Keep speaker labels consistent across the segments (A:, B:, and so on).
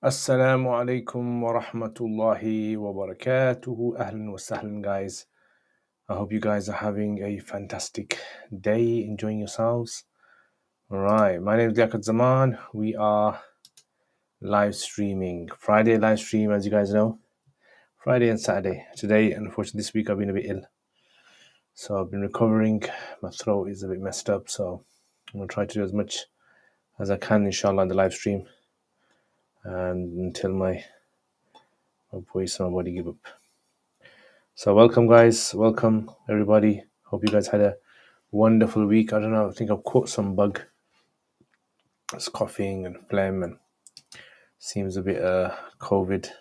A: Assalamu alaikum wa rahmatullahi wa barakatuhu. Ahlan wa sahlan, guys. I hope you guys are having a fantastic day, enjoying yourselves. All right, my name is Liaquat Zaman. We are live streaming Friday live stream, as you guys know, Friday and Saturday. Today, unfortunately, this week I've been a bit ill, so I've been recovering. My throat is a bit messed up, so I'm gonna try to do as much as I can, inshallah, on the live stream, and until my voice and my body give up. So welcome, guys. Welcome, everybody. Hope you guys had a wonderful week. I don't know. I think I've caught some bug. It's coughing and phlegm and seems a bit COVID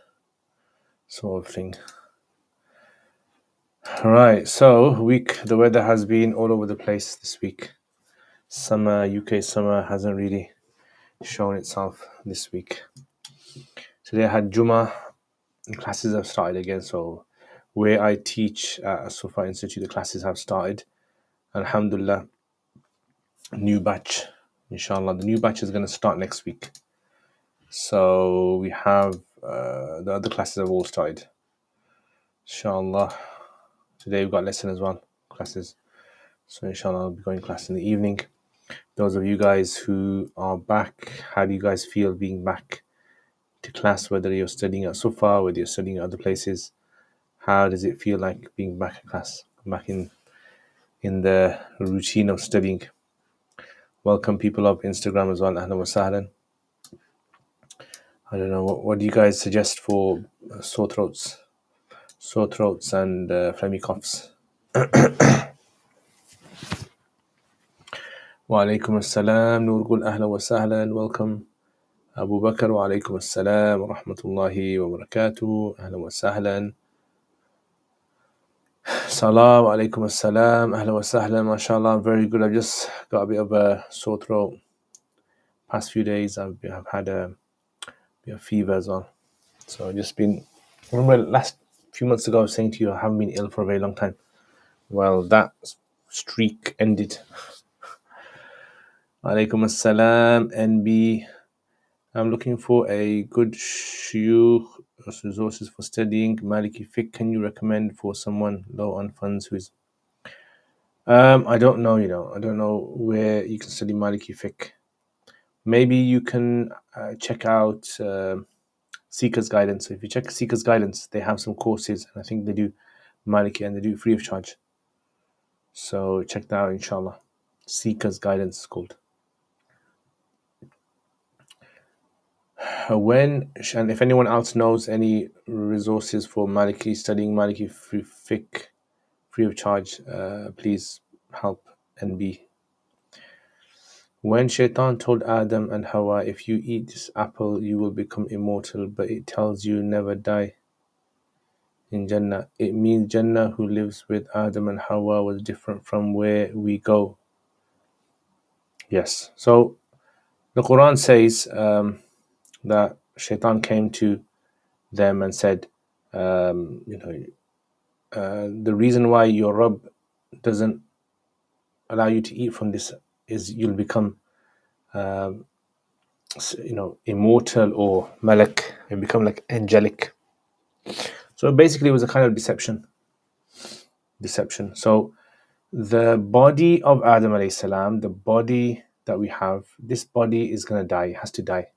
A: sort of thing. All right. So the weather has been all over the place this week. UK summer hasn't really shown itself this week. Today I had Juma and classes have started again. So where I teach at Sufa Institute, the classes have started. Alhamdulillah, new batch. Inshallah, the new batch is going to start next week. So we have the other classes have all started. Inshallah, today we've got lesson as well, classes. So inshallah, I'll be going to class in the evening. Those of you guys who are back, how do you guys feel being back to class? Whether you're studying at Sufa, whether you're studying at other places, how does it feel like being back at class, back in the routine of studying? Welcome people of Instagram as well. Ahlan wa sahlan. I don't know, what do you guys suggest for sore throats and phlegmy coughs? Wa alaikum assalam. Nurgul, ahlan wa sahlan. Welcome. Abu Bakr, wa alaikum assalam wa rahmatullahi wa barakatuh. Ahlan wa sahlan. Salam, wa alaikum assalam. Ahlan wa sahlan. MashaAllah, very good. I've just got a bit of a sore throat. Past few days, I've had a bit of fever as well. So I've just been, remember last few months ago I was saying to you I haven't been ill for a very long time. Well, that streak ended. Alaikum assalam, NB. I'm looking for a good shuyukh resources for studying Maliki fiqh. Can you recommend for someone low on funds who is... I don't know, I don't know where you can study Maliki fiqh. Maybe you can check out Seeker's Guidance. So if you check Seeker's Guidance, they have some courses, and I think they do Maliki and they do free of charge. So check that out, inshallah. Seeker's Guidance is called. And if anyone else knows any resources for Maliki, studying Maliki fiqh free of charge, please help NB. When Shaitan told Adam and Hawa, if you eat this apple, you will become immortal, but it tells you never die in Jannah, it means Jannah who lives with Adam and Hawa was different from where we go. Yes. So the Quran says that Shaitan came to them and said, the reason why your Rabb doesn't allow you to eat from this is you'll become immortal or malak and become like angelic. So basically it was a kind of deception. So the body of Adam alayhi salam, the body that we have, this body is going to die. It has to die.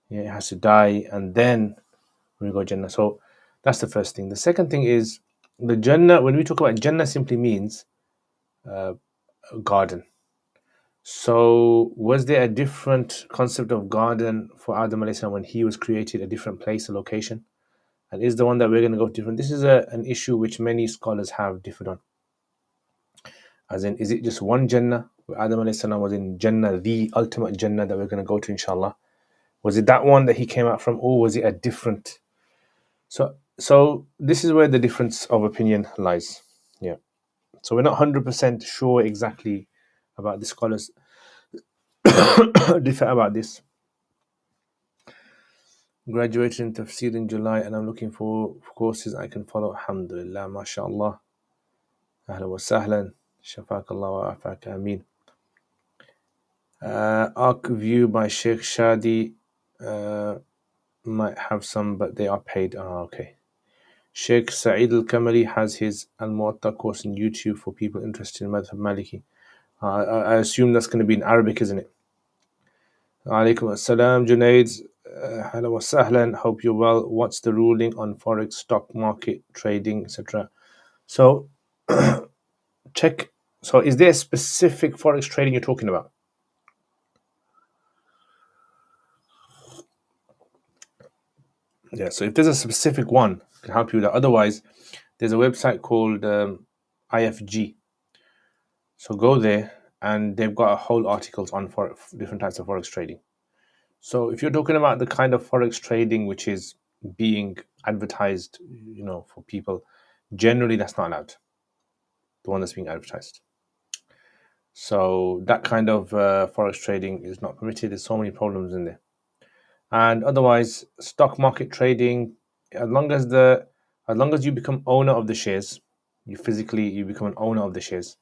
A: Yeah, it has to die, and then we go Jannah. So that's the first thing. The second thing is the Jannah. When we talk about Jannah, simply means a garden. So was there a different concept of garden for Adam alayhi salam when he was created, a different place, a location? And is the one that we're going to go different? This is an issue which many scholars have differed on. As in, is it just one Jannah where Adam alayhi salam was in Jannah, the ultimate Jannah that we're going to go to, inshallah? Was it that one that he came out from, or was it a different? So this is where the difference of opinion lies. Yeah. So we're not 100% sure exactly about the scholars differ about this. Graduated in Tafsir in July, and I'm looking for courses I can follow. Alhamdulillah, mashallah. Ahlan wa sahlan. Shafakallah wa afak. Ameen. Arc View by Sheikh Shadi. might have some, but they are paid. Okay. Sheikh Saeed Al-Kamali has his Al-Muwatta course on YouTube for people interested in Madhab Maliki. I assume that's going to be in Arabic, isn't it? Alaikum assalam, Junaid. Hello wa sahlan. Hope you're well. What's the ruling on forex, stock market, trading, etc.? So, check. So, is there a specific forex trading you're talking about? Yeah. So, if there's a specific one, I can help you with that. Otherwise, there's a website called IFG. So go there, and they've got a whole articles on for different types of forex trading. So if you're talking about the kind of forex trading which is being advertised, for people, generally that's not allowed. The one that's being advertised. So that kind of forex trading is not permitted. There's so many problems in there. And otherwise, stock market trading, as long as you become owner of the shares, you become an owner of the shares.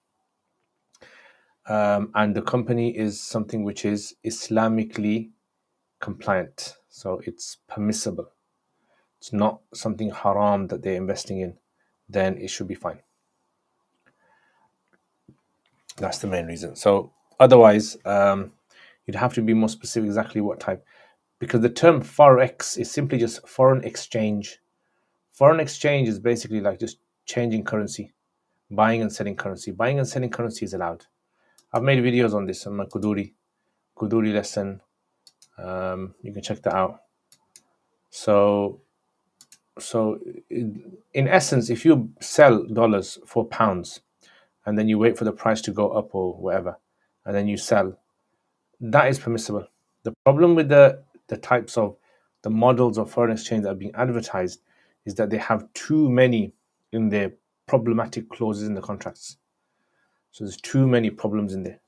A: And the company is something which is Islamically compliant, so it's permissible. It's not something haram that they're investing in, then it should be fine. That's the main reason. So otherwise, you'd have to be more specific exactly what type, because the term forex is simply just foreign exchange. Foreign exchange is basically like just changing currency, buying and selling currency. Buying and selling currency is allowed. I've made videos on this on my Kuduri lesson. You can check that out. So in essence, if you sell dollars for pounds and then you wait for the price to go up or whatever, and then you sell, that is permissible. The problem with the types of the models of foreign exchange that are being advertised is that they have too many in their problematic clauses in the contracts. So there's too many problems in there.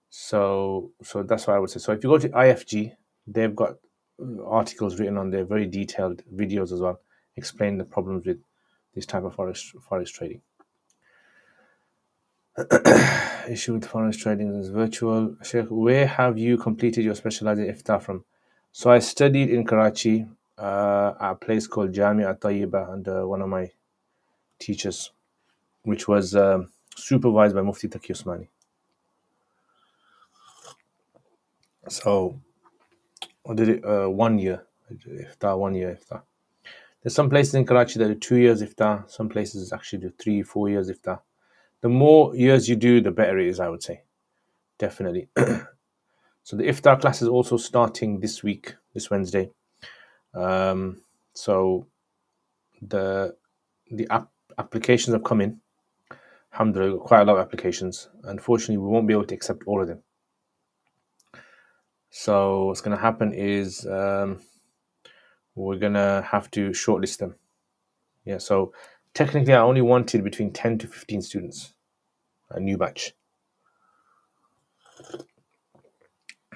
A: So that's what I would say. So if you go to IFG, they've got articles written on there, very detailed videos as well, explain the problems with this type of forex trading. Issue with forex trading is virtual. Sheikh, where have you completed your specialized iftar from? So I studied in Karachi at a place called Jamia Tayyiba under one of my teachers, which was supervised by Mufti Taqi Usmani. So I did it 1 year iftar, 1 year iftar. There's some places in Karachi that do 2 years iftar. Some places actually do 3-4 years iftar. The more years you do, the better it is, I would say. Definitely. So the iftar class is also starting this week, this Wednesday. So the applications have come in. Alhamdulillah, quite a lot of applications. Unfortunately, we won't be able to accept all of them. So what's going to happen is we're going to have to shortlist them. Yeah, so technically I only wanted between 10 to 15 students, a new batch.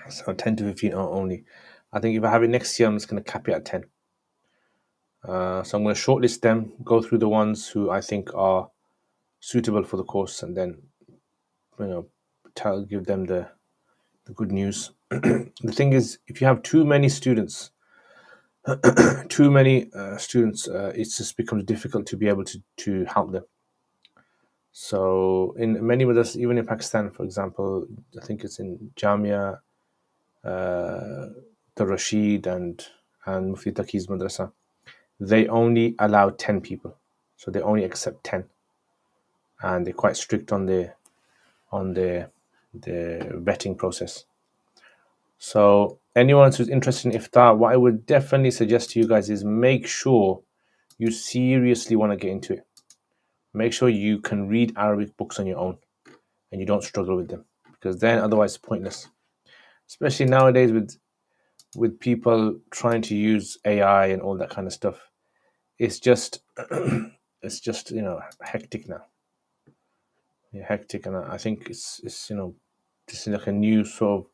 A: So 10 to 15 only. I think if I have it next year, I'm just going to cap it at 10. So I'm going to shortlist them, go through the ones who I think are suitable for the course, and then give them the good news. The thing is, if you have too many students, it just becomes difficult to be able to help them. So in many madrasas, even in Pakistan, for example, I think it's in Jamia, the Rashid and Mufti Taqi's madrasa, they only allow 10 people. So they only accept 10. And they're quite strict on the vetting process. So anyone who's interested in iftar, what I would definitely suggest to you guys is make sure you seriously want to get into it. Make sure you can read Arabic books on your own and you don't struggle with them, because then otherwise it's pointless. Especially nowadays with people trying to use AI and all that kind of stuff. It's just hectic now. Yeah, hectic, and I think it's this is like a new sort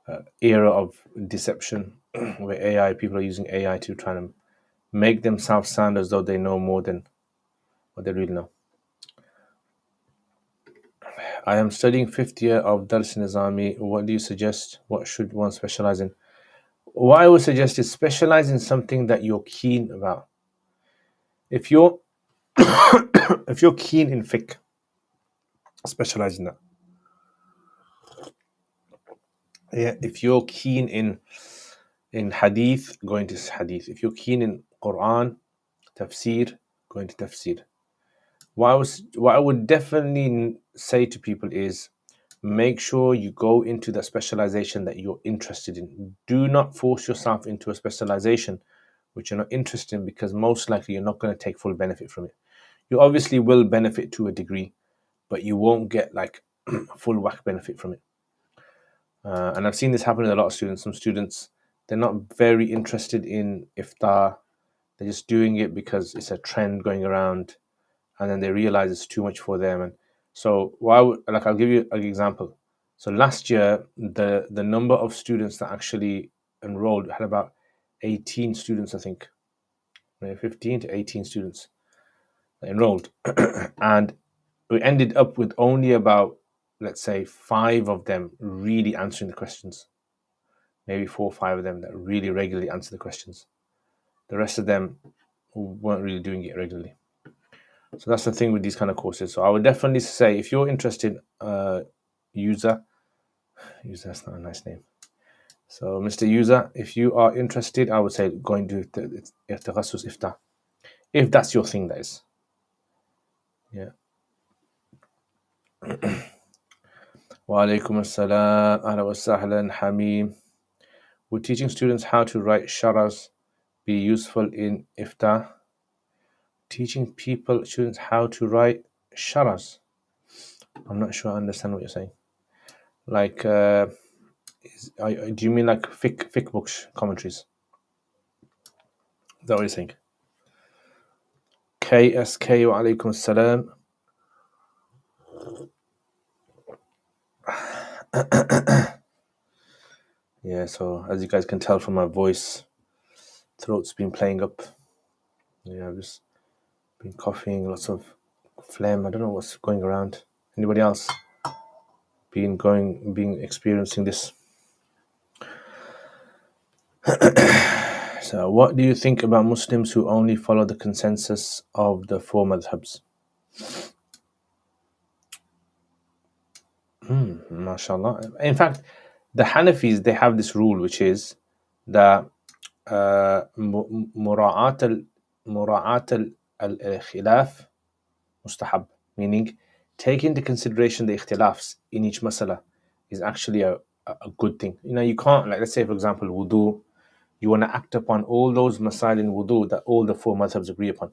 A: of era of deception where people are using AI to try to make themselves sound as though they know more than what they really know. I am studying 5th year of Dars Nizami. What do you suggest? What should one specialize in? What I would suggest is specialize in something that you're keen about. If you're if you're keen in fiqh, specialize in that. Yeah, if you're keen in hadith, go into hadith. If you're keen in Quran, tafsir, go into tafsir. What I would definitely say to people is make sure you go into the specialization that you're interested in. Do not force yourself into a specialization which you're not interested in, because most likely you're not going to take full benefit from it. You obviously will benefit to a degree, but you won't get like full whack benefit from it. And I've seen this happen with a lot of students. Some students, they're not very interested in iftar. They're just doing it because it's a trend going around, and then they realize it's too much for them. And so, I'll give you an example. So last year, the number of students that actually enrolled had about 18 students, I think, 15 to 18 students enrolled, and we ended up with only about, let's say, 5 of them really answering the questions. Maybe 4 or 5 of them that really regularly answer the questions. The rest of them weren't really doing it regularly. So that's the thing with these kind of courses. So I would definitely say, if you're interested, user, that's not a nice name. So Mr. User, if you are interested, I would say go into Taqassus Ifta, if that's your thing, that is. Yeah. Wa alaikum assalam, ahla wa sahlan, Hamim. Would teaching students how to write sharas be useful in Ifta? Teaching students how to write sharas. I'm not sure I understand what you're saying. Like, do you mean like fiqh books, commentaries? Is that what you're saying? KSK wa alaikum salam. Yeah, so as you guys can tell from my voice, throat's been playing up. Yeah, I've just been coughing, lots of phlegm. I don't know what's going around. Anybody else experiencing this? So, what do you think about Muslims who only follow the consensus of the 4 madhabs? MashaAllah. In fact, the Hanafis, they have this rule, which is that مراعاة الخلاف مستحب, meaning take into consideration the ikhtilafs in each masala is actually a good thing. You can't, like, let's say for example wudu, you want to act upon all those masail in wudu that all the 4 madhabs agree upon.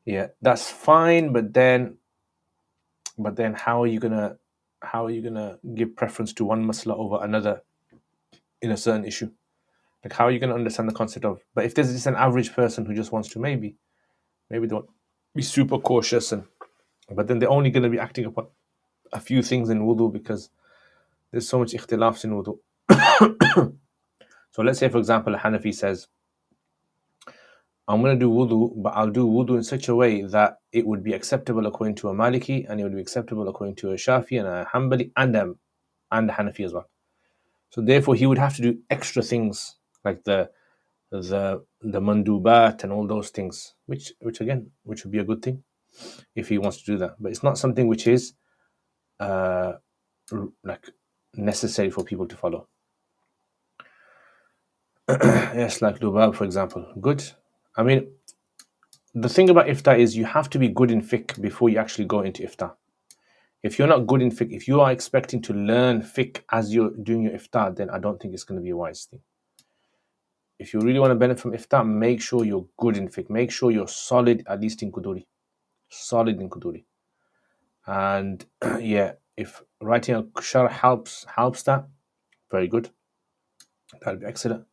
A: Yeah, that's fine, but then how are you gonna give preference to one masala over another in a certain issue? Like, how are you going to understand the concept of? But if there's just an average person who just wants to maybe they won't be super cautious, but then they're only going to be acting upon a few things in wudu because there's so much ikhtilafs in wudu. So let's say for example a Hanafi says, I'm going to do wudu, but I'll do wudu in such a way that it would be acceptable according to a Maliki, and it would be acceptable according to a Shafi and a Hanbali and a Hanafi as well. So therefore he would have to do extra things like the mandubat and all those things, which would be a good thing if he wants to do that. But it's not something which is like necessary for people to follow. Yes, like lubab, for example. Good. I mean, the thing about iftar is you have to be good in fiqh before you actually go into iftar. If you're not good in fiqh, if you are expecting to learn fiqh as you're doing your iftar, then I don't think it's going to be a wise thing. If you really want to benefit from iftar, make sure you're good in fiqh. Make sure you're solid, at least in Quduri. Solid in Quduri. And yeah, if writing a sharh helps that, very good. That'll be excellent.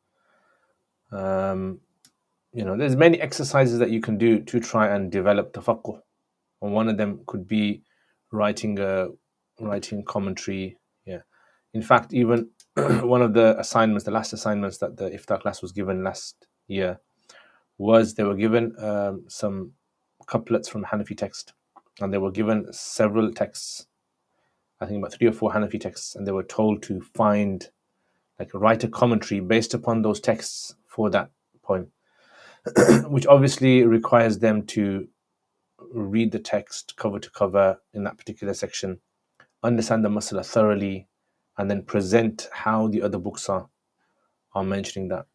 A: There's many exercises that you can do to try and develop tafaqquh. And one of them could be writing commentary. Yeah. In fact, even one of the last assignments that the iftar class was given last year was they were given some couplets from Hanafi text, and they were given several texts, I think about 3 or 4 Hanafi texts, and they were told to find like write a commentary based upon those texts for that poem, which obviously requires them to read the text cover to cover in that particular section, understand the masala thoroughly, and then present how the other books are mentioning that.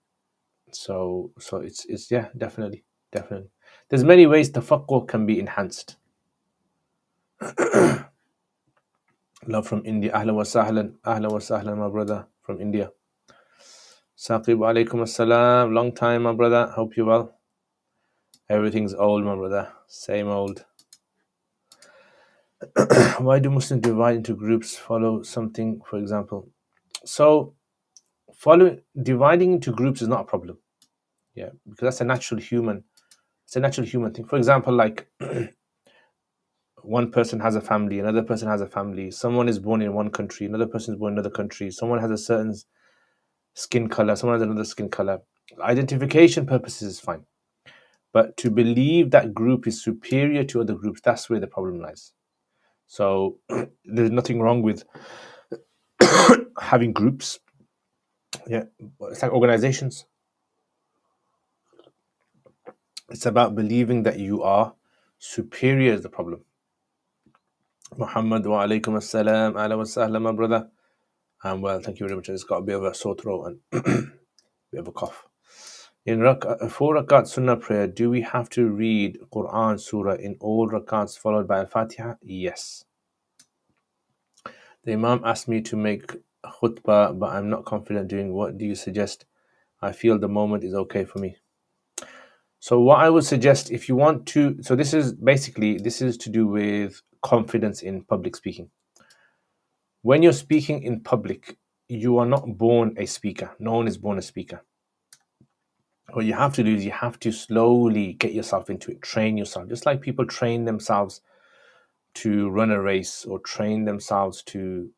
A: So it's yeah, definitely. There's many ways tafaqquh can be enhanced. Love from India. Ahlan wa sahlan, my brother from India. Saqib alaikum assalam. Long time, my brother. Hope you're well. Everything's old, my brother. Same old. Why do Muslims divide into groups? Follow something, for example. So, dividing into groups is not a problem. Yeah, because that's a natural human. It's a natural human thing. For example, like one person has a family, another person has a family. Someone is born in one country, another person is born in another country. Someone has a certain skin color, someone has another skin color. Identification purposes is fine. But to believe that group is superior to other groups, that's where the problem lies. So there's nothing wrong with having groups. Yeah, it's like organizations. It's about believing that you are superior is the problem. Muhammad wa alaikum assalam, ala wa sahla, my brother. Well, thank you very much. I just got a bit of a sore throat and a bit of a cough. In 4 rakat sunnah prayer, do we have to read Quran surah in all rakats followed by Al-Fatiha? Yes. The Imam asked me to make khutbah, but I'm not confident doing. What do you suggest? I feel the moment is okay for me. So what I would suggest, if you want to, so this is to do with confidence in public speaking. When you're speaking in public, you are not born a speaker. No one is born a speaker. What you have to do is you have to slowly get yourself into it, train yourself, just like people train themselves to run a race or train themselves to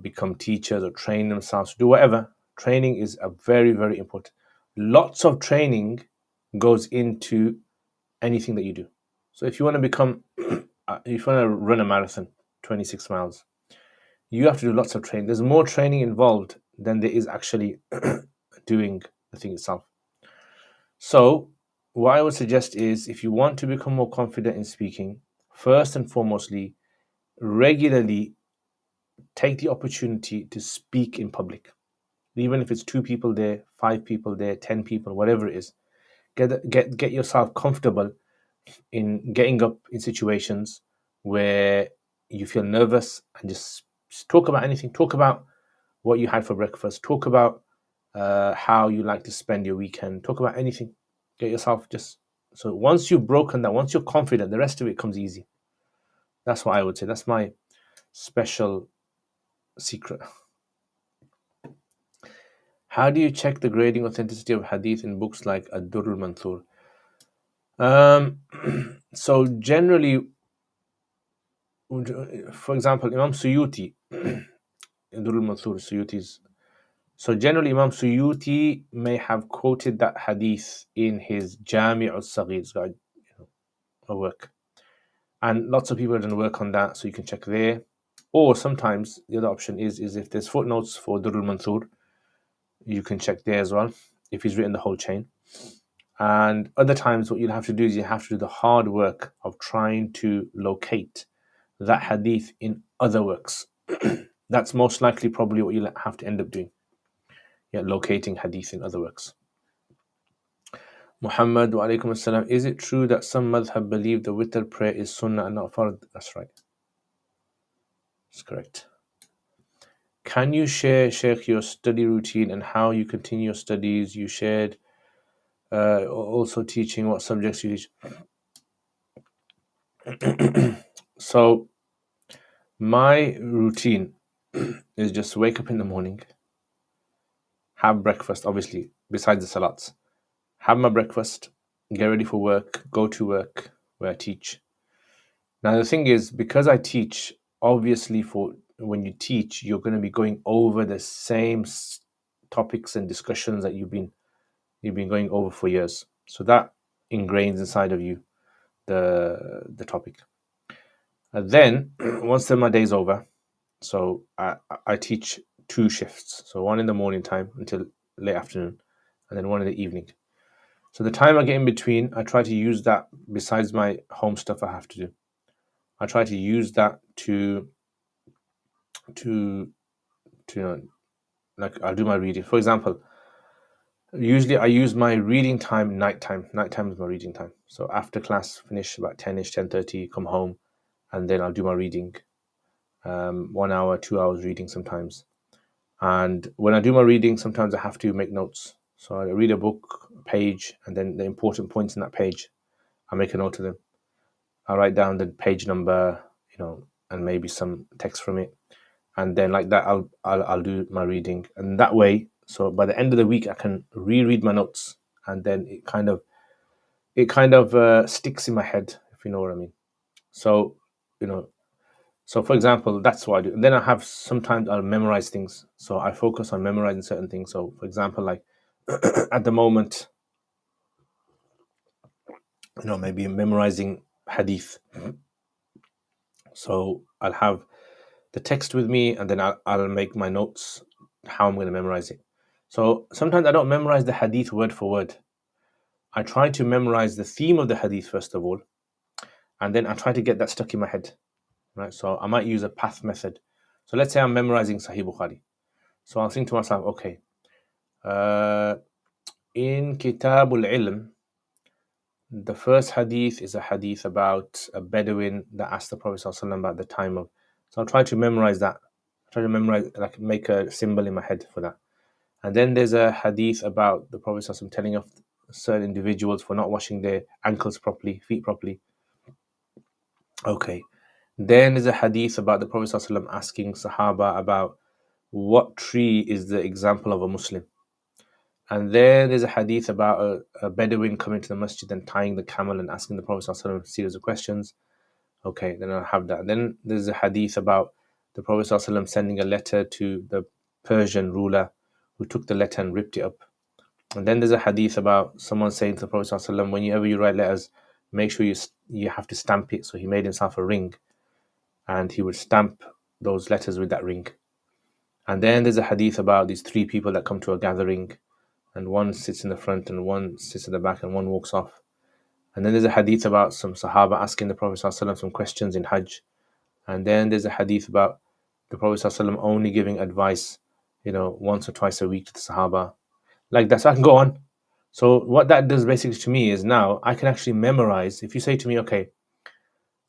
A: become teachers or train themselves to do whatever. Training is a very, very important. Lots of training goes into anything that you do. So if you want to become, if you want to run a marathon, 26 miles, you have to do lots of training. There's more training involved than there is actually doing the thing itself. So what I would suggest is, if you want to become more confident in speaking, first and foremostly, regularly take the opportunity to speak in public. Even if it's 2 people there, 5 people there, 10 people, whatever it is. Get yourself comfortable in getting up in situations where you feel nervous and just talk about anything. Talk about what you had for breakfast. Talk about how you like to spend your weekend. Talk about anything. Get yourself so once you've broken that, once you're confident, the rest of it comes easy. That's what I would say. That's my special secret. How do you check the grading authenticity of hadith in books like Ad-Durr al-Manthur? So generally, for example, Imam Suyuti, Ad-Durr al-Manthur, Suyuti's. So generally, Imam Suyuti may have quoted that hadith in his Jami' al-Saghir, a work. And lots of people have done work on that, so you can check there. Or sometimes the other option is if there's footnotes for Durr al-Manthur, you can check there as well, if he's written the whole chain. And other times what you'll have to do is you have to do the hard work of trying to locate that hadith in other works. That's most likely probably what you'll have to end up doing. Yeah, locating hadith in other works. Muhammad wa alaikum assalam. Is it true that some madhab believe the witr prayer is sunnah and not fard? That's right. That's correct. Can you share, Sheikh, your study routine and how you continue your studies? You shared also teaching what subjects you teach. So my routine is just wake up in the morning, have breakfast, obviously, besides the salats. Have my breakfast, get ready for work, go to work where I teach. Now the thing is, because I teach, obviously for when you teach, you're going to be going over the same topics and discussions that you've been going over for years. So that ingrains inside of you the topic. And then once my day's over, so I teach two shifts. So one in the morning time until late afternoon, and then one in the evening. So the time I get in between, I try to use that besides my home stuff I have to do. I try to use that to like I'll do my reading. For example, usually I use my reading time nighttime. Nighttime is my reading time. So after class finish about 10ish, 10:30, come home, and then I'll do my reading. 1 hour, 2 hours reading sometimes. And when I do my reading, sometimes I have to make notes. So I read a book, a page, and then the important points in that page, I make a note of them. I write down the page number, and maybe some text from it, and then like that, I'll do my reading, and that way, so by the end of the week, I can reread my notes, and then it kind of sticks in my head, if you know what I mean. So, you know, so for example, that's what I do. And then I have sometimes I'll memorize things, so I focus on memorizing certain things. So, for example, like at the moment, maybe memorizing hadith. So I'll have the text with me, and then I'll make my notes how I'm going to memorize it. So sometimes I don't memorize the hadith word for word. I try to memorize the theme of the hadith first of all, and then I try to get that stuck in my head, right? So I might use a path method. So let's say I'm memorizing Sahih Bukhari. So I'll think to myself, okay, in Kitabul Ilm, the first hadith is a hadith about a Bedouin that asked the Prophet ﷺ about the time of. So I'll try to memorize that. Try to memorize, like make a symbol in my head for that. And then there's a hadith about the Prophet ﷺ telling of certain individuals for not washing their ankles properly, feet properly. Okay. Then there's a hadith about the Prophet ﷺ asking Sahaba about what tree is the example of a Muslim. And then there's a hadith about a Bedouin coming to the masjid and tying the camel and asking the Prophet ﷺ a series of questions. Okay, then I'll have that. And then there's a hadith about the Prophet ﷺ sending a letter to the Persian ruler who took the letter and ripped it up. And then there's a hadith about someone saying to the Prophet ﷺ, whenever you write letters, make sure you have to stamp it. So he made himself a ring, and he would stamp those letters with that ring. And then there's a hadith about these three people that come to a gathering, and one sits in the front and one sits at the back and one walks off. And then there's a hadith about some Sahaba asking the Prophet ﷺ some questions in Hajj. And then there's a hadith about the Prophet ﷺ only giving advice, once or twice a week to the Sahaba. Like that, so I can go on. So what that does basically to me is now I can actually memorize. If you say to me, okay,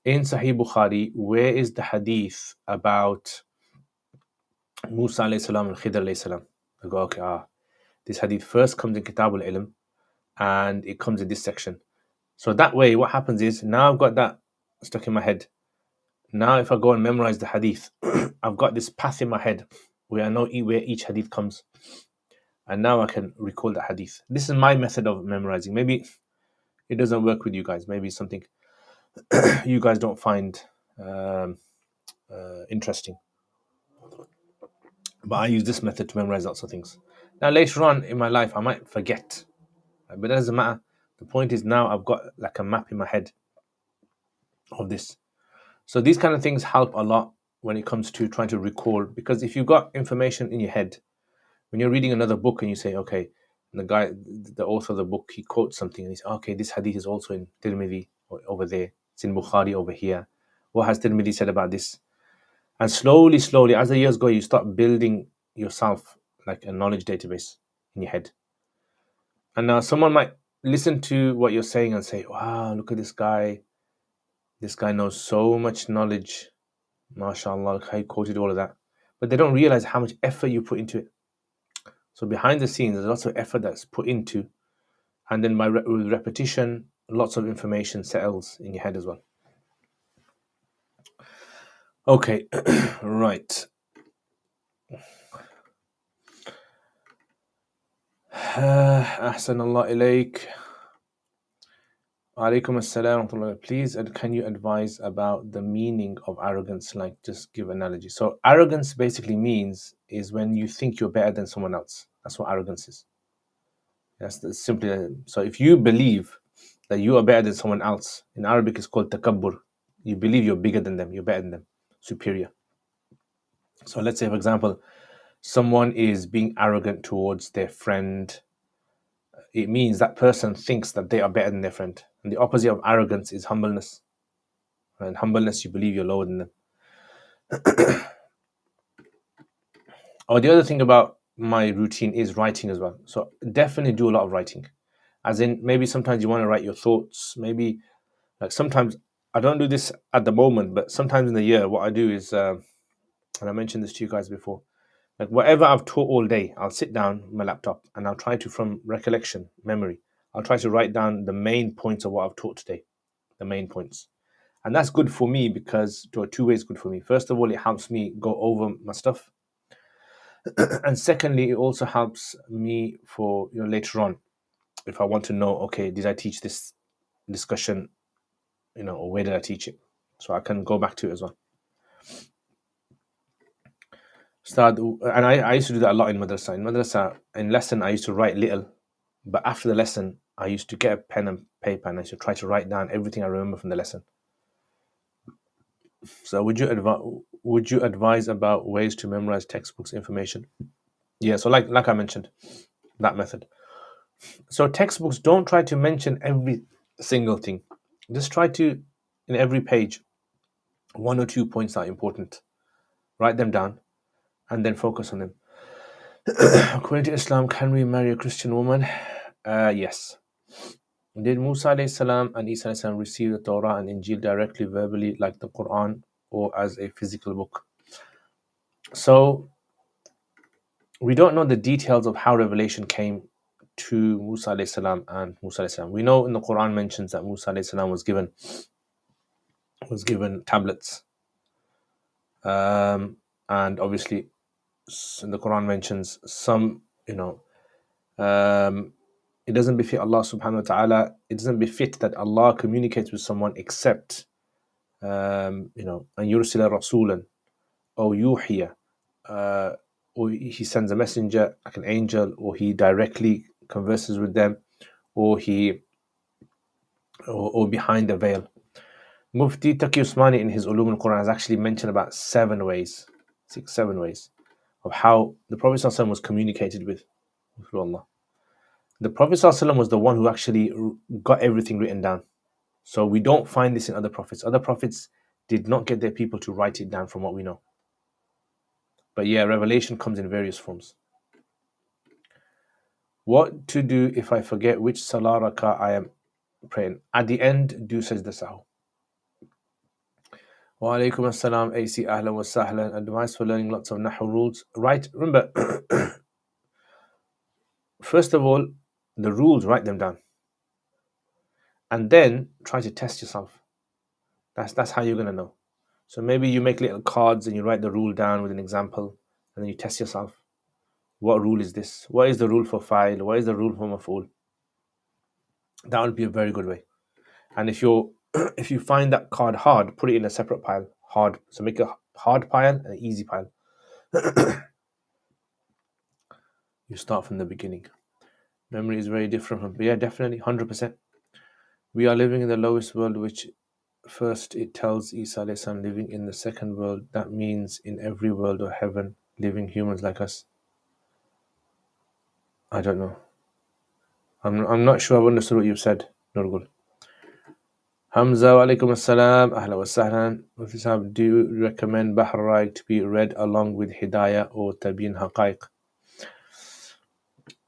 A: in Sahih Bukhari, where is the hadith about Musa alayhi salam and Khidr alayhi salam? I go, okay, this hadith first comes in Kitab al-Ilm, and it comes in this section. So that way, what happens is, now I've got that stuck in my head. Now if I go and memorize the hadith, I've got this path in my head where I know where each hadith comes. And now I can recall the hadith. This is my method of memorizing. Maybe it doesn't work with you guys. Maybe it's something you guys don't find interesting. But I use this method to memorize lots of things. Now later on in my life, I might forget. But that doesn't matter. The point is now I've got like a map in my head of this. So these kind of things help a lot when it comes to trying to recall. Because if you've got information in your head, when you're reading another book and you say, okay, and the author of the book, he quotes something and he says, okay, this hadith is also in Tirmidhi over there. It's in Bukhari over here. What has Tirmidhi said about this? And slowly, as the years go, you start building yourself like a knowledge database in your head. And now someone might listen to what you're saying and say, wow, look at this guy. This guy knows so much knowledge. MashaAllah, look how he quoted all of that. But they don't realize how much effort you put into it. So behind the scenes, there's lots of effort that's put into, and then with repetition, lots of information settles in your head as well. Okay, right. Ahsan Allah ilayk. Alaikum assalam. Please, can you advise about the meaning of arrogance? Like, just give analogy. So arrogance basically means is when you think you're better than someone else. That's what arrogance is. That's simply. So if you believe that you are better than someone else, in Arabic it's called takabbur. You believe you're bigger than them, you're better than them, superior. So let's say, for example, someone is being arrogant towards their friend, it means that person thinks that they are better than their friend. And the opposite of arrogance is humbleness. And humbleness, you believe you're lower than them. Or the other thing about my routine is writing as well. So definitely do a lot of writing. As in, maybe sometimes you want to write your thoughts. Maybe, like sometimes, I don't do this at the moment, but sometimes in the year, what I do is, and I mentioned this to you guys before, like whatever I've taught all day, I'll sit down with my laptop and I'll try to, from recollection, memory, I'll try to write down the main points of what I've taught today, the main points. And that's good for me because, two ways good for me. First of all, it helps me go over my stuff. And secondly, it also helps me for later on, if I want to know, okay, did I teach this discussion, or where did I teach it? So I can go back to it as well. And I used to do that a lot in madrasa. In madrasa, in lesson, I used to write little, but after the lesson, I used to get a pen and paper and I used to try to write down everything I remember from the lesson. So would you advise about ways to memorize textbooks information? Yeah, so like I mentioned, that method. So textbooks, don't try to mention every single thing. Just try to, in every page, 1 or 2 points are important. Write them down and then focus on them. According to Islam, can we marry a Christian woman? Yes. Did Musa alayhi salam and Isa alayhi salam receive the Torah and Injil directly, verbally, like the Quran, or as a physical book? So we don't know the details of how revelation came to Musa alayhi salam and Musa alayhi salam. We know in the Quran mentions that Musa alayhi salam was given tablets, and obviously the Quran mentions some, it doesn't befit Allah subhanahu wa ta'ala, it doesn't befit that Allah communicates with someone except, and yursila rasulan, or yuhiya, or he sends a messenger like an angel, or he directly converses with them, or behind the veil. Mufti Taqi Usmani in his Ulum al-Quran has actually mentioned about 7 ways of how the Prophet ﷺ was communicated with through Allah. The Prophet ﷺ was the one who actually got everything written down. So we don't find this in other prophets. Other prophets did not get their people to write it down, from what we know. But yeah, revelation comes in various forms. What to do if I forget which salah rak'ah I am praying? At the end, do sajda sahu. Wa alaikum assalam, AC, ahlan wa sahlan. Advice for learning lots of nahu rules. Right, remember, first of all, the rules, write them down. And then try to test yourself. That's how you're going to know. So maybe you make little cards and you write the rule down with an example, and then you test yourself. What rule is this? What is the rule for fa'il? What is the rule for maf'ul? That would be a very good way. And if you find that card hard, put it in a separate pile. Hard. So make a hard pile and an easy pile. You start from the beginning. Memory is very different from, yeah, definitely, 100%. We are living in the lowest world, which first it tells Isa alayhi salam living in the second world. That means in every world of heaven, living humans like us. I don't know. I'm not sure I've understood what you've said, Nurgul. Hamza, wa alaikum assalam, ahla wa sahlan. Do you recommend Bahr Raik to be read along with Hidayah or Tabyin Haqaiq?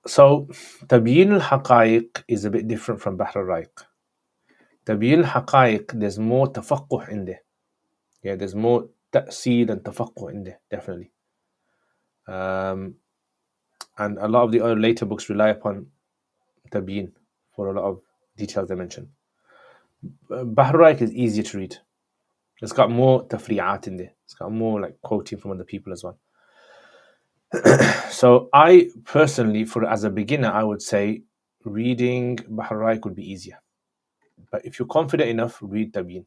A: So, Tabyin al-Haqaiq is a bit different from Bahr Raik. Tabyin al-Haqaiq, there's more tafaqquh in there. Yeah, there's more ta'seed and tafaqquh in there, definitely. And a lot of the other later books rely upon Tabyin for a lot of details they mention. Bahr Raik is easier to read. It's got more tafri'at in there. It's got more like quoting from other people as well. So I personally, as a beginner, I would say reading Bahr Raik would be easier. But if you're confident enough, read Tabyin.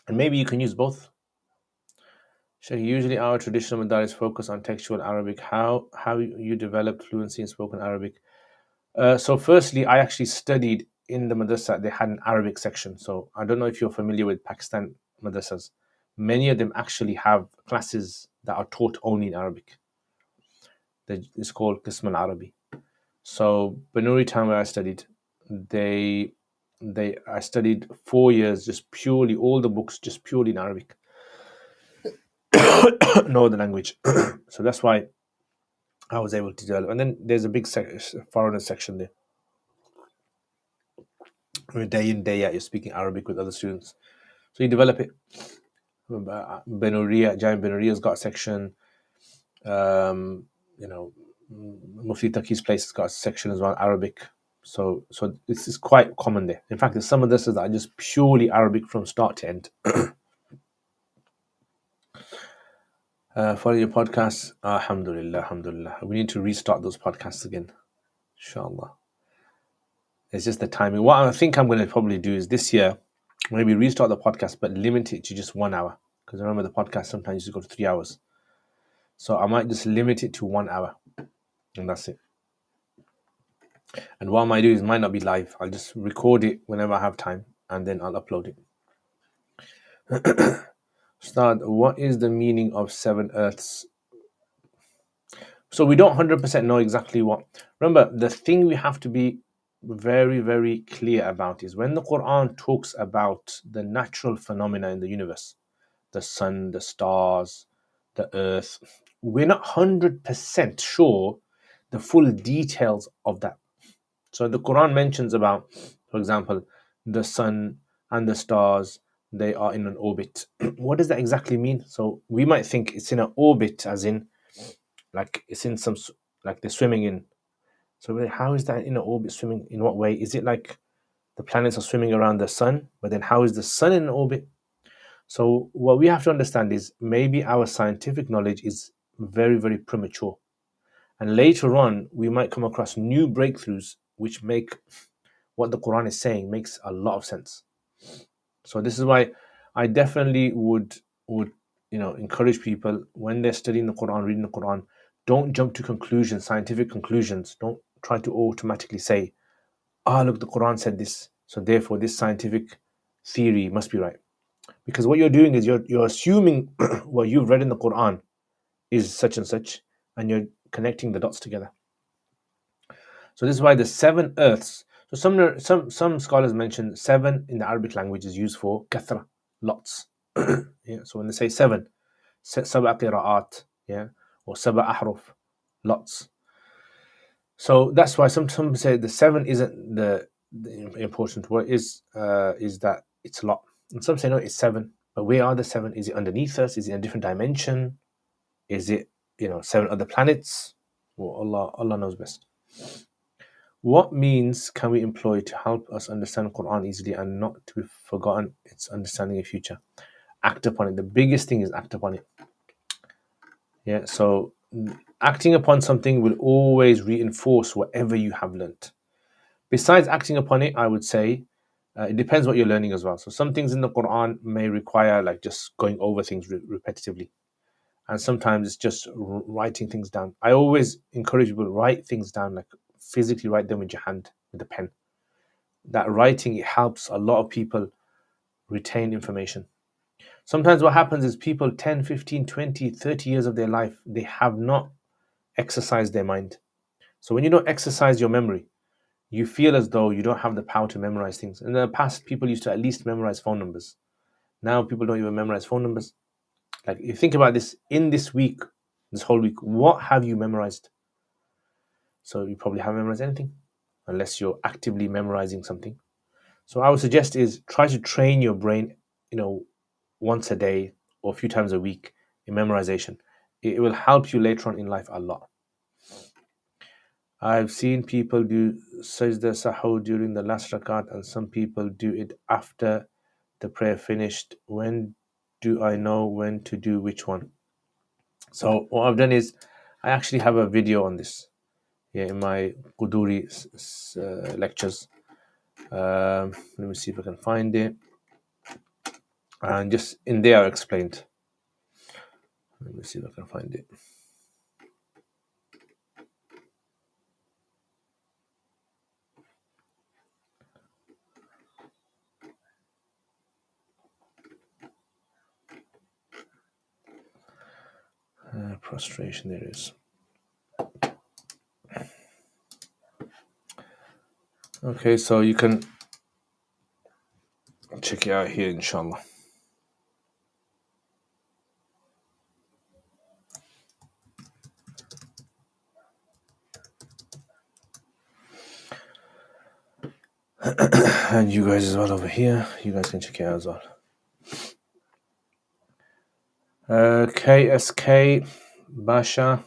A: And maybe you can use both. So usually our traditional madaris focus on textual Arabic. How you develop fluency in spoken Arabic? So firstly, I actually studied in the madrasa. They had an Arabic section. So I don't know if you're familiar with Pakistan madrasas. Many of them actually have classes that are taught only in Arabic. It's called Qism al-Arabi. So Banuri town where I studied, I studied 4 years just purely all the books just purely in Arabic, no other language. So that's why I was able to develop. And then there's a big foreigner section there. Where day in day out you're speaking Arabic with other students, so you develop it. Giant Benuria's got a section. You know, Mufti Taqi's place has got a section as well, Arabic. So it's quite common there. In fact, there's some of this that are just purely Arabic from start to end. Follow your podcasts. Alhamdulillah, alhamdulillah. We need to restart those podcasts again, inshallah. It's just the timing. What I think I'm going to probably do is this year, maybe restart the podcast, but limit it to just 1 hour. Because remember, the podcast sometimes used to go to 3 hours. So I might just limit it to 1 hour, and that's it. And what I might do is might not be live. I'll just record it whenever I have time, and then I'll upload it. Ustad, what is the meaning of 7 earths? So we don't 100% know exactly what. Remember, the thing we have to be very, very clear about is when the Quran talks about the natural phenomena in the universe, the sun, the stars, the earth, we're not 100% sure the full details of that. So the Quran mentions about, for example, the sun and the stars, they are in an orbit. What does that exactly mean? So we might think it's in an orbit as in like it's in some, like they're swimming in. So how is that in an orbit swimming? In what way? Is it like the planets are swimming around the sun, but then how is the sun in an orbit? So what we have to understand is maybe our scientific knowledge is very, very premature. And later on, we might come across new breakthroughs which make what the Quran is saying makes a lot of sense. So this is why I definitely would encourage people when they're studying the Quran, reading the Quran, don't jump to conclusions, scientific conclusions. Don't try to automatically say, look, the Quran said this, so therefore this scientific theory must be right. Because what you're doing is you're assuming what you've read in the Quran is such and such, and you're connecting the dots together. So this is why the 7 earths. So some scholars mention 7 in the Arabic language is used for kathra, lots. Yeah. So when they say 7, sab'a qira'at, yeah, or sab'a ahruf, lots. So that's why some say the 7 isn't the important. What is that it's a lot. And some say no, it's 7. But where are the 7? Is it underneath us? Is it in a different dimension? Is it 7 other planets? Well, Allah knows best. What means can we employ to help us understand Quran easily and not to be forgotten its understanding in future? Act upon it. The biggest thing is act upon it. Yeah, so acting upon something will always reinforce whatever you have learnt. Besides acting upon it, I would say it depends what you're learning as well. So some things in the Quran may require like just going over things repetitively. And sometimes it's just writing things down. I always encourage people to write things down, like physically write them with your hand, with a pen. That writing, it helps a lot of people retain information. Sometimes what happens is people 10, 15, 20, 30 years of their life, they have not exercised their mind. So when you don't exercise your memory, you feel as though you don't have the power to memorize things. In the past, people used to at least memorize phone numbers. Now people don't even memorize phone numbers. Like, you think about this, in this week, this whole week, what have you memorized? So you probably haven't memorized anything unless you're actively memorizing something. So I would suggest is try to train your brain, once a day or a few times a week in memorization. It will help you later on in life a lot. I've seen people do sajda sahur during the last rakat, and some people do it after the prayer finished. When do I know when to do which one? So what I've done is I actually have a video on this, in my Quduri lectures. Let me see if I can find it. And just in there I explained. Let me see if I can find it. Prostration, there it is. Okay, so you can check it out here, inshallah. And you guys as well over here. You guys can check it out as well. KSK Basha.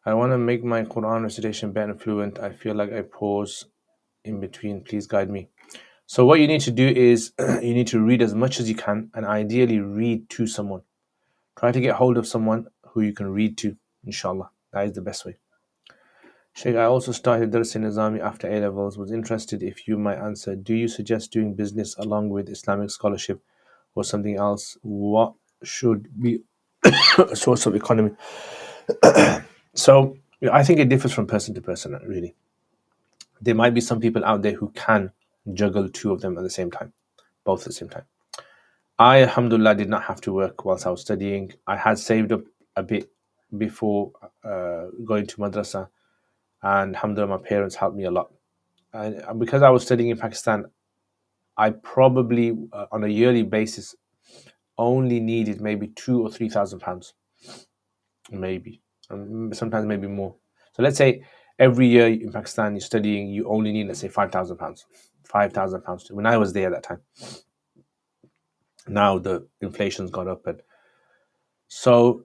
A: I want to make my Quran recitation better and fluent. I feel like I pause in between. Please guide me. So what you need to do is you need to read as much as you can, and ideally read to someone. Try to get hold of someone who you can read to, inshallah. That is the best way. Sheikh, I also started Dars in Nizami after A levels. Was interested if you might answer. Do you suggest doing business along with Islamic scholarship or something else? What should be a source of economy? So I think it differs from person to person, really. There might be some people out there who can juggle two of them at the same time, both at the same time. I, alhamdulillah, did not have to work whilst I was studying. I had saved up a bit before going to madrasa, and alhamdulillah, my parents helped me a lot. And because I was studying in Pakistan, I probably, on a yearly basis, only needed maybe £2,000 or £3,000, maybe, sometimes maybe more. So let's say every year in Pakistan you're studying, you only need, let's say, £5,000, £5,000 when I was there at that time. Now the inflation's gone up, and so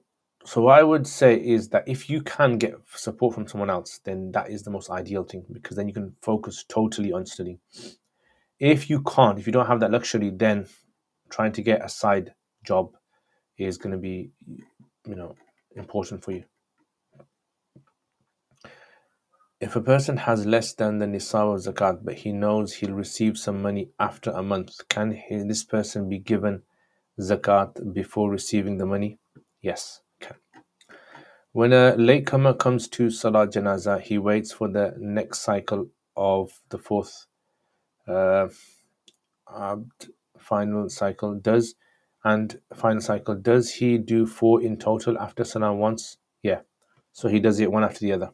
A: what I would say is that if you can get support from someone else, then that is the most ideal thing, because then you can focus totally on studying. If you can't, if you don't have that luxury, then trying to get a side job is going to be, important for you. If a person has less than the nisab of zakat, but he knows he'll receive some money after a month, can this person be given zakat before receiving the money? Yes, can. When a latecomer comes to Salat Janazah, he waits for the next cycle of the fourth uh, final cycle. Does he do 4 in total after Salam once? Yeah. So he does it one after the other.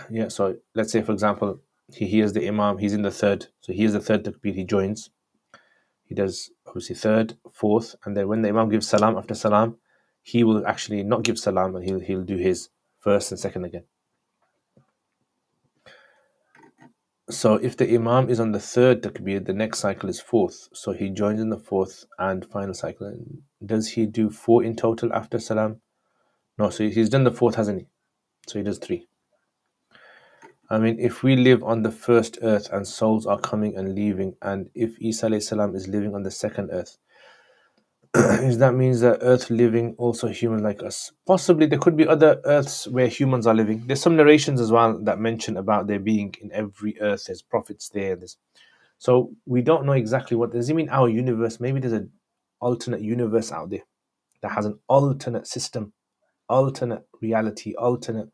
A: Yeah, so let's say, for example, he hears the Imam, he's in the third. So he hears the third takbir, he joins. He does obviously third, fourth, and then when the Imam gives Salam after Salam, he will actually not give Salam, and he'll do his first and second again. So if the Imam is on the third takbir, the next cycle is fourth. So he joins in the fourth and final cycle. Does he do 4 in total after Salam? No, so he's done the fourth, hasn't he? So he does 3. I mean, if we live on the first earth and souls are coming and leaving, and if Isa alayhi salam is living on the second earth, is that means that earth living also human like us? Possibly there could be other earths where humans are living. There's some narrations as well that mention about there being in every earth, there's prophets there. So we don't know exactly what does it mean our universe. Maybe there's an alternate universe out there that has an alternate system, alternate reality, alternate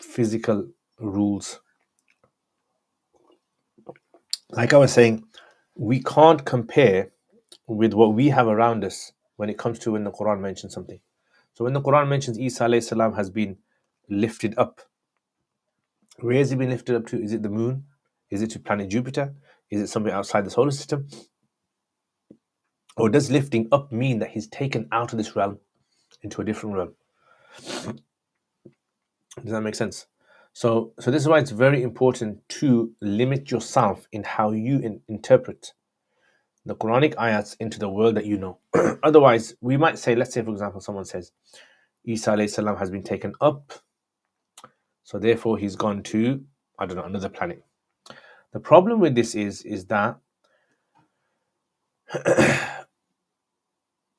A: physical rules. Like I was saying, we can't compare with what we have around us when it comes to when the Quran mentions something. So when the Quran mentions Isa alayhi salam has been lifted up, where has he been lifted up to? Is it the moon? Is it to planet Jupiter? Is it somewhere outside the solar system? Or does lifting up mean that he's taken out of this realm into a different realm? Does that make sense? So this is why it's very important to limit yourself in how you interpret the Quranic ayats into the world that you know. Otherwise, we might say, let's say, for example, someone says, Isa alayhi salam has been taken up, so therefore he's gone to, I don't know, another planet. The problem with this is that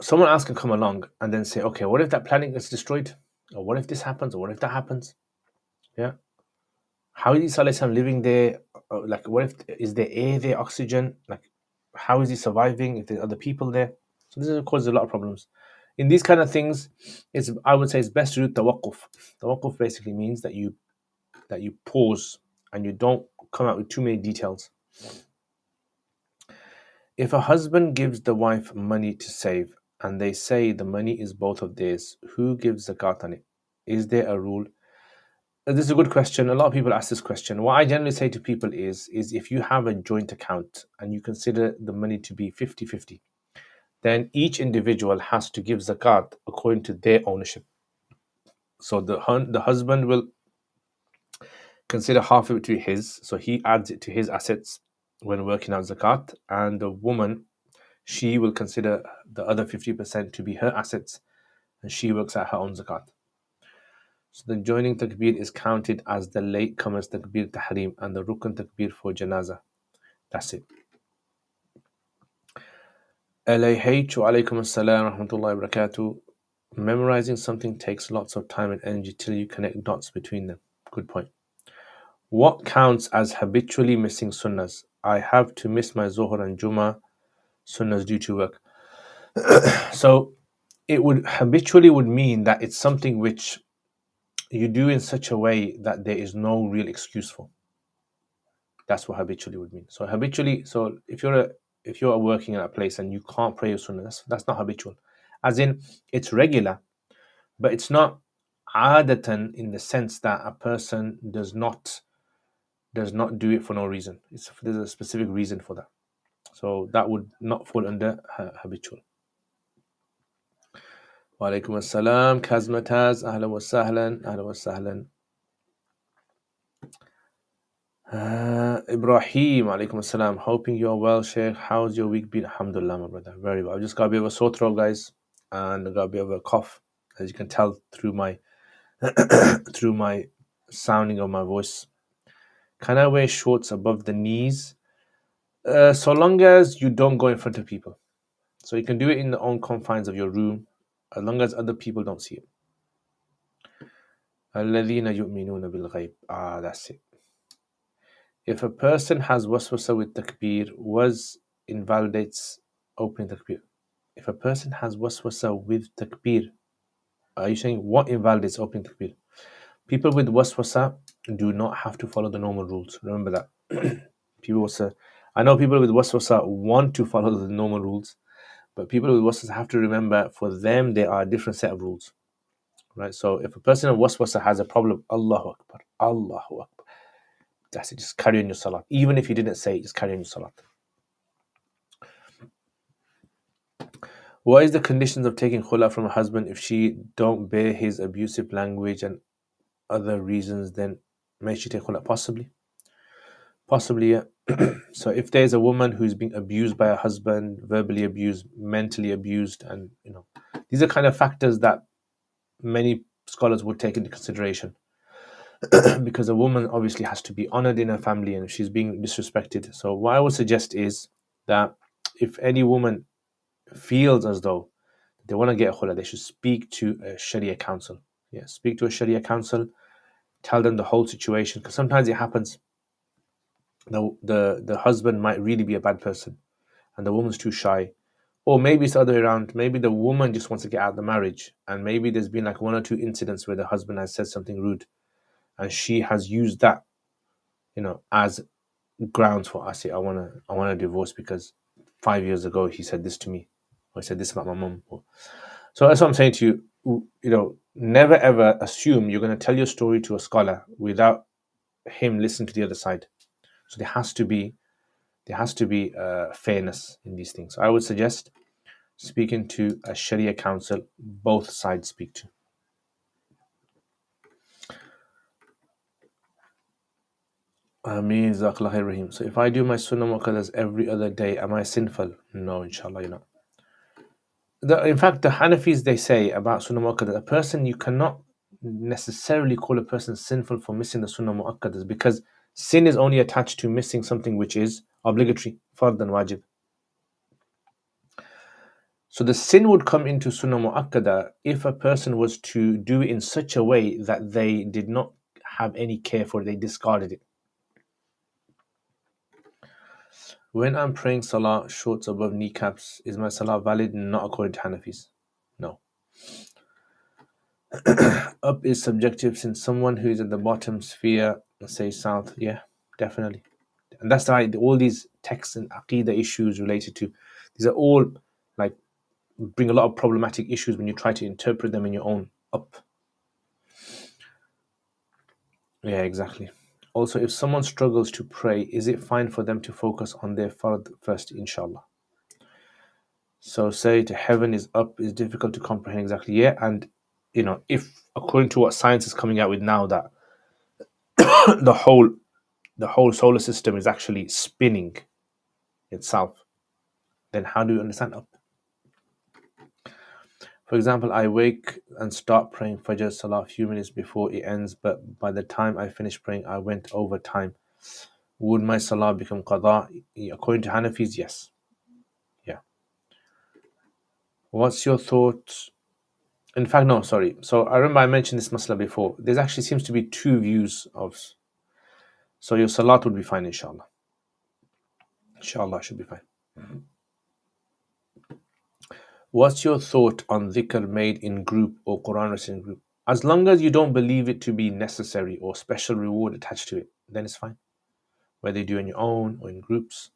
A: someone else can come along and then say, okay, what if that planet gets destroyed? Or what if this happens? Or what if that happens? Yeah. How is Isa alayhi salam living there? Like, what if, is there air there, oxygen? Like, how is he surviving if there's other people there? So this causes a lot of problems. In these kind of things, I would say it's best to do tawaqquf. Tawaqquf basically means that you pause and you don't come out with too many details. If a husband gives the wife money to save and they say the money is both of theirs. Who gives zakat on it? Is there a rule? This is a good question. A lot of people ask this question. What I generally say to people is if you have a joint account and you consider the money to be 50-50, then each individual has to give zakat according to their ownership. So the husband will consider half of it to be his, so he adds it to his assets when working out zakat, and the woman, she will consider the other 50% to be her assets, and she works out her own zakat. So the joining takbir is counted as the latecomer's takbir tahrim and the rukn takbir for janazah. That's it. LAH wa alaikum assalam wa rahmatullahi wa barakatuh. Memorizing something takes lots of time and energy till you connect dots between them. Good point. What counts as habitually missing sunnahs? I have to miss my Zuhr and Jummah sunnahs due to work. So it would habitually would mean that it's something which you do in such a way that there is no real excuse for. That's what habitually would mean. So habitually, so if you're working at a place and you can't pray your sunnah, that's not habitual. As in, it's regular, but it's not adatan in the sense that a person does not do it for no reason. There's a specific reason for that. So that would not fall under habitual. Wa alaikum assalam. Kazmataz. Ahlan wa sahlan. Ahlan wa sahlan. Ibrahim. Alaikum assalam. Hoping you're well, Sheikh. How's your week been? Alhamdulillah, my brother. Very well. I've just got a bit of a sore throat, guys. And I got a bit of a cough, as you can tell through my through my sounding of my voice. Can I wear shorts above the knees? So long as you don't go in front of people. So you can do it in the own confines of your room, as long as other people don't see it. الَّذِينَ يُؤْمِنُونَ بِالْغَيْبِ. That's it. If a person has waswasa with takbir, invalidates opening takbir. If a person has waswasa with takbir, are you saying what invalidates opening takbir? People with waswasa do not have to follow the normal rules. Remember that. I know people with waswasa want to follow the normal rules, but people with waswasa have to remember for them there are a different set of rules. Right? So if a person with waswasa has a problem, Allahu Akbar, Allahu Akbar. That's it, just carry on your salat. Even if you didn't say it, just carry on your salat. What is the conditions of taking khula from a husband if she don't bear his abusive language and other reasons? Then may she take khula? Possibly, yeah. So if there's a woman who's being abused by a husband, verbally abused, mentally abused, and these are kind of factors that many scholars would take into consideration. Because a woman obviously has to be honored in her family and she's being disrespected. So what I would suggest is that if any woman feels as though they want to get a khula, they should speak to a Sharia council. Yeah, speak to a Sharia council, tell them the whole situation, because sometimes it happens the husband might really be a bad person and the woman's too shy. Or maybe it's the other way around. Maybe the woman just wants to get out of the marriage, and maybe there's been like one or two incidents where the husband has said something rude and she has used that as grounds for I want to divorce because 5 years ago he said this to me, or he said this about my mom. So that's what I'm saying to you. Never ever assume you're going to tell your story to a scholar without him listening to the other side. So there has to be fairness in these things. I would suggest speaking to a Sharia council, both sides speak to. Ameen, Jazakallah khair, Rahim. So if I do my Sunnah Muqaddas every other day, am I sinful? No, inshallah you're not. In fact, the Hanafis, they say about Sunnah Muqaddas, a person, you cannot necessarily call a person sinful for missing the Sunnah Muqaddas, because sin is only attached to missing something which is obligatory, fard and wajib. So the sin would come into Sunnah Mu'akkada if a person was to do it in such a way that they did not have any care for it, they discarded it. When I'm praying Salah shorts above kneecaps, is my Salah valid? Not according to Hanafis. No. Up is subjective, since someone who is at the bottom sphere, let's say south, yeah, definitely. And that's why all these texts and Aqidah issues related to, these are all like bring a lot of problematic issues when you try to interpret them in your own up. Yeah, exactly. Also, if someone struggles to pray, is it fine for them to focus on their fard first, inshallah? So say to heaven is up is difficult to comprehend exactly. Yeah, and if according to what science is coming out with now that the whole solar system is actually spinning itself, then how do you understand up? For example, I wake and start praying Fajr Salah a few minutes before it ends, but by the time I finish praying, I went over time. Would my Salah become Qadha? According to Hanafis, yes. Yeah. What's your thoughts? In fact, no, sorry. So I remember I mentioned this masala before. There actually seems to be two views of. So your Salat would be fine, inshallah. Inshallah, should be fine. What's your thought on dhikr made in group or Quran recited in group? As long as you don't believe it to be necessary or special reward attached to it, then it's fine. Whether you do it on your own or in groups.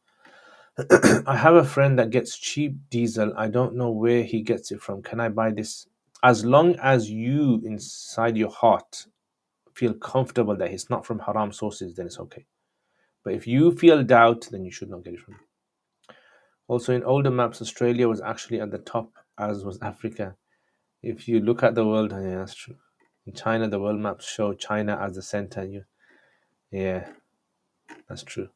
A: I have a friend that gets cheap diesel. I don't know where he gets it from. Can I buy this? As long as you inside your heart feel comfortable that it's not from haram sources, then it's okay. But if you feel doubt, then you should not get it from him. Also, in older maps, Australia was actually at the top, as was Africa. If you look at the world, yeah, that's true. In China, the world maps show China as the center. Yeah, that's true.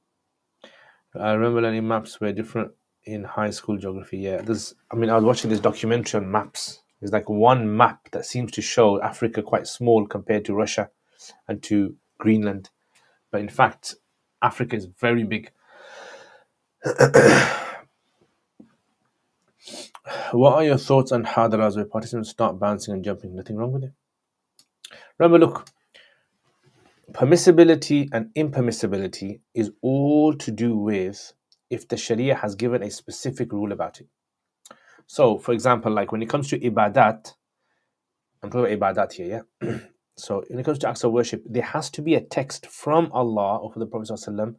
A: I remember learning maps were different in high school geography. Yeah, I was watching this documentary on maps. There's like one map that seems to show Africa quite small compared to Russia and to Greenland. But in fact, Africa is very big. What are your thoughts on hadaras where participants start bouncing and jumping? Nothing wrong with it. Remember, look, permissibility and impermissibility is all to do with if the Sharia has given a specific rule about it. So, for example, like when it comes to ibadat, I'm talking about ibadat here, yeah? So, when it comes to acts of worship, there has to be a text from Allah or from the Prophet ﷺ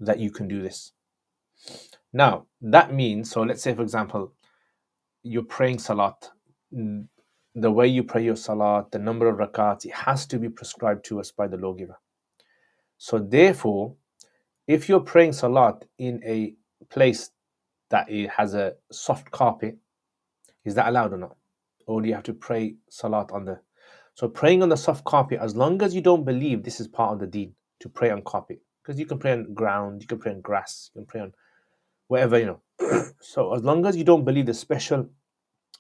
A: that you can do this. Now, that means, so let's say, for example, you're praying salat. The way you pray your salat, the number of rakats, it has to be prescribed to us by the lawgiver. So, therefore, if you're praying salat in a place that it has a soft carpet, is that allowed or not? Or do you have to pray salat on the... So praying on the soft carpet, as long as you don't believe this is part of the deen, to pray on carpet. Because you can pray on ground, you can pray on grass, you can pray on whatever. So as long as you don't believe the special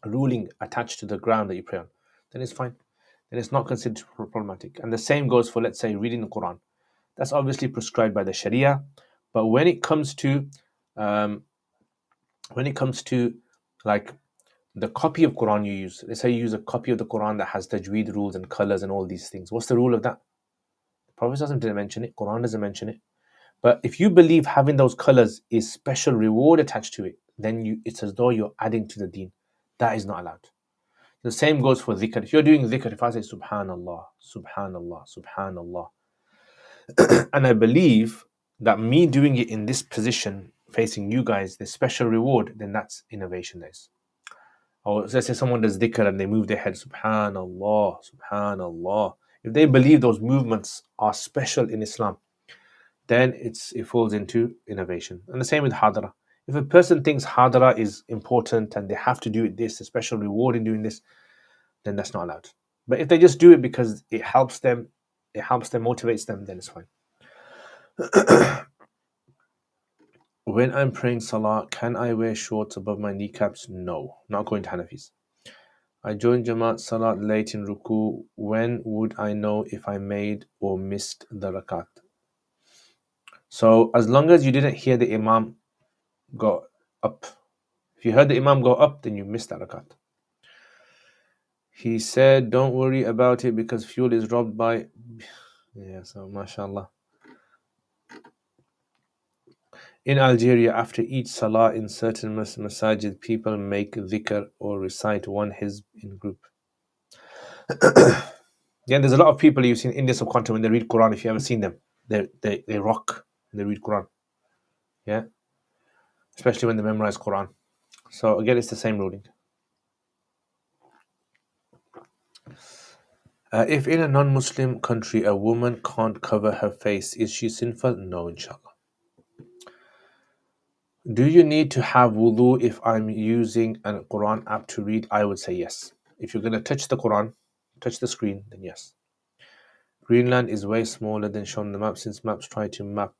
A: ruling attached to the ground that you pray on, then it's fine. Then it's not considered problematic. And the same goes for, let's say, reading the Quran. That's obviously prescribed by the Sharia. But when it comes to like the copy of Quran you use, let's say you use a copy of the Quran that has tajweed rules and colors and all these things. What's the rule of that? The Prophet didn't mention it. Quran doesn't mention it. But if you believe having those colors is special reward attached to it, then it's as though you're adding to the deen. That is not allowed. The same goes for dhikr. If you're doing dhikr, if I say Subhanallah, Subhanallah, Subhanallah, and I believe that me doing it in this position, facing you guys, there's special reward, then that's innovation. There's. Or let's say someone does dhikr and they move their head, Subhanallah, Subhanallah. If they believe those movements are special in Islam, then it falls into innovation. And the same with hadra. If a person thinks hadra is important and they have to do it this, a special reward in doing this, then that's not allowed. But if they just do it because it helps them, motivates them, then it's fine. When I'm praying salah, can I wear shorts above my kneecaps? No, not according to Hanafis. I joined Jamaat Salat late in Ruku. When would I know if I made or missed the rakat? So as long as you didn't hear the Imam go up. If you heard the Imam go up, then you missed that rakat. He said, don't worry about it because fuel is robbed by... Yeah, so mashallah. In Algeria, after each salah in certain masajid, people make dhikr or recite one hizb in group. Yeah, there's a lot of people you've seen in India subcontinent when they read Quran. If you haven't seen them, they rock when they read Quran. Yeah, especially when they memorize Quran. So again, it's the same ruling. If in a non-Muslim country a woman can't cover her face, is she sinful? No, inshallah. Do you need to have wudu if I'm using a Quran app to read? I would say yes. If you're going to touch the Quran, touch the screen, then yes. Greenland is way smaller than shown on the map since maps try to map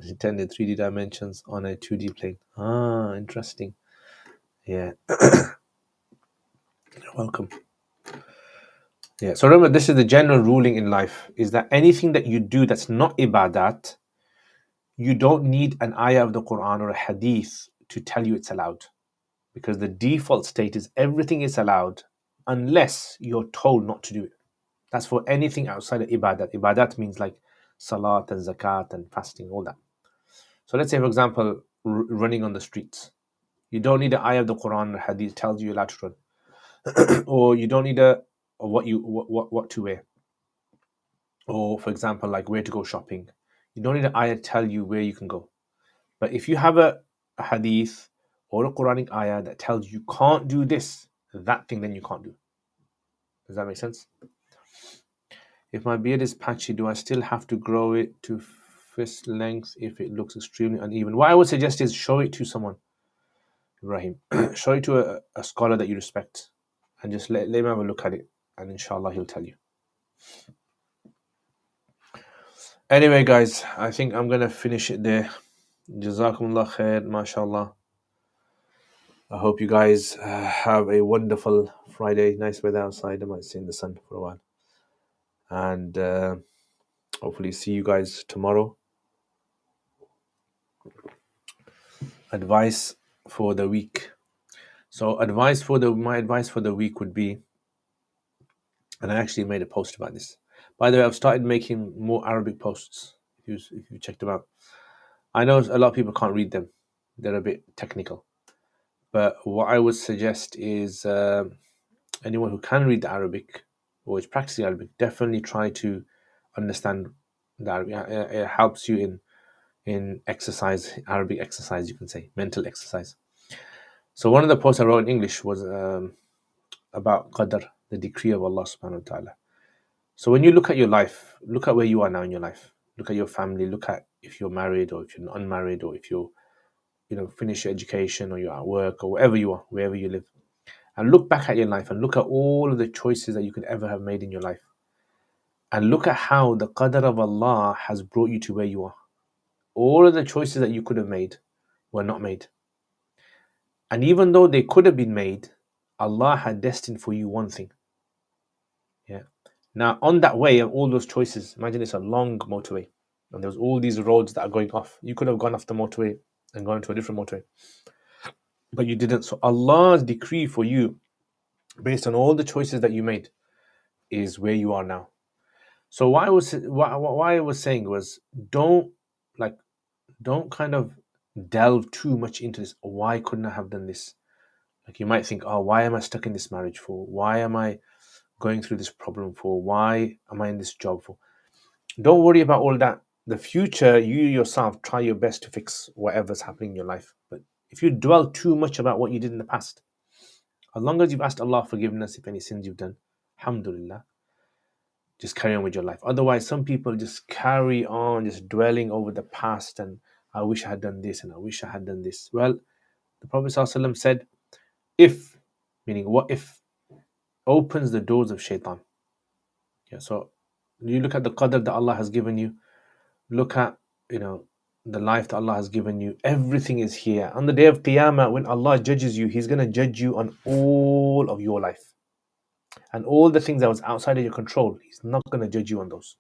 A: intended 3D dimensions on a 2D plane. Ah, interesting. Yeah. You're welcome. Yeah. So remember, this is the general ruling in life, is that anything that you do that's not ibadat, you don't need an ayah of the Quran or a hadith to tell you it's allowed. Because the default state is everything is allowed unless you're told not to do it. That's for anything outside of ibadat. Ibadat means like salat and zakat and fasting, all that. So let's say, for example, running on the streets. You don't need an ayah of the Quran or hadith tells you you're allowed to run. Or you don't need what to wear. Or for example, like where to go shopping. You don't need an ayah to tell you where you can go. But if you have a hadith or a Quranic ayah that tells you can't do this, that thing, then you can't do. Does that make sense? If my beard is patchy, do I still have to grow it to fist length if it looks extremely uneven? What I would suggest is show it to someone, Ibrahim. Show it to a scholar that you respect and just let him have a look at it, and inshallah he'll tell you. Anyway, guys, I think I'm going to finish it there. Jazakumullah khair, mashallah. I hope you guys have a wonderful Friday. Nice weather outside. I might stay in the sun for a while. And hopefully see you guys tomorrow. Advice for the week. So my advice for the week would be, and I actually made a post about this. By the way, I've started making more Arabic posts. If you checked them out, I know a lot of people can't read them; they're a bit technical. But what I would suggest is anyone who can read the Arabic or is practicing Arabic, definitely try to understand the Arabic. It helps you in exercise, Arabic exercise, you can say, mental exercise. So one of the posts I wrote in English was about Qadr, the decree of Allah subhanahu wa ta'ala. So when you look at your life, look at where you are now in your life. Look at your family, look at if you're married or if you're unmarried or if you're, finish your education or you're at work or wherever you are, wherever you live. And look back at your life and look at all of the choices that you could ever have made in your life. And look at how the Qadr of Allah has brought you to where you are. All of the choices that you could have made were not made. And even though they could have been made, Allah had destined for you one thing. Yeah. Now, on that way of all those choices, imagine it's a long motorway, and there's all these roads that are going off. You could have gone off the motorway and gone to a different motorway, but you didn't. So Allah's decree for you, based on all the choices that you made, is where you are now. So why I was saying was don't kind of delve too much into this. Why couldn't I have done this? Like you might think, oh, why am I stuck in this marriage for? Why am I going through this problem for? Why am I in this job for? Don't worry about all that. The future, you yourself try your best to fix whatever's happening in your life. But if you dwell too much about what you did in the past, as long as you've asked Allah forgiveness if any sins you've done, alhamdulillah, just carry on with your life. Otherwise, some people just carry on just dwelling over the past and I wish I had done this and I wish I had done this. Well, the Prophet ﷺ said, if, meaning what if, opens the doors of shaitan. Yeah, so you look at the qadr that Allah has given you, look at, the life that Allah has given you. Everything is here. On the day of Qiyamah, when Allah judges you, He's going to judge you on all of your life. And all the things that was outside of your control, He's not going to judge you on those.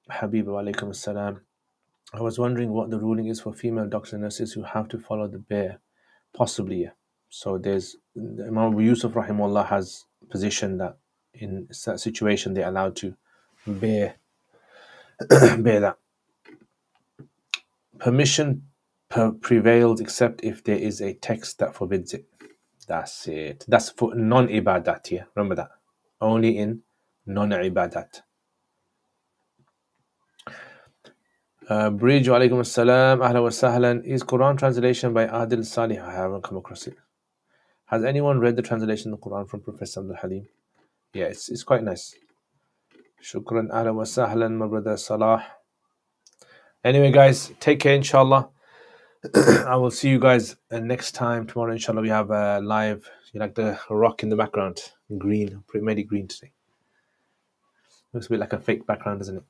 A: Habib wa alaikum assalam. I was wondering what the ruling is for female doctors and nurses who have to follow the bear. Possibly, yeah. So there's Imam Abu Yusuf rahimahullah has positioned that in that situation they're allowed to bear that. Permission prevails except if there is a text that forbids it. That's it. That's for non-ibadat here. Remember that. Only in non-ibadat. Bridge, wa alaikum assalam, ahlan wa sahlan. Is Quran translation by Adil Salih? I haven't come across it. Has anyone read the translation of the Quran from Professor Abdul Halim? Yeah, it's quite nice. Shukran, ahlan wa sahlan, my brother Salah. Anyway, guys, take care, inshallah. I will see you guys next time. Tomorrow, inshallah, we have a live. You like the rock in the background? Green. Made it green today. Looks a bit like a fake background, doesn't it?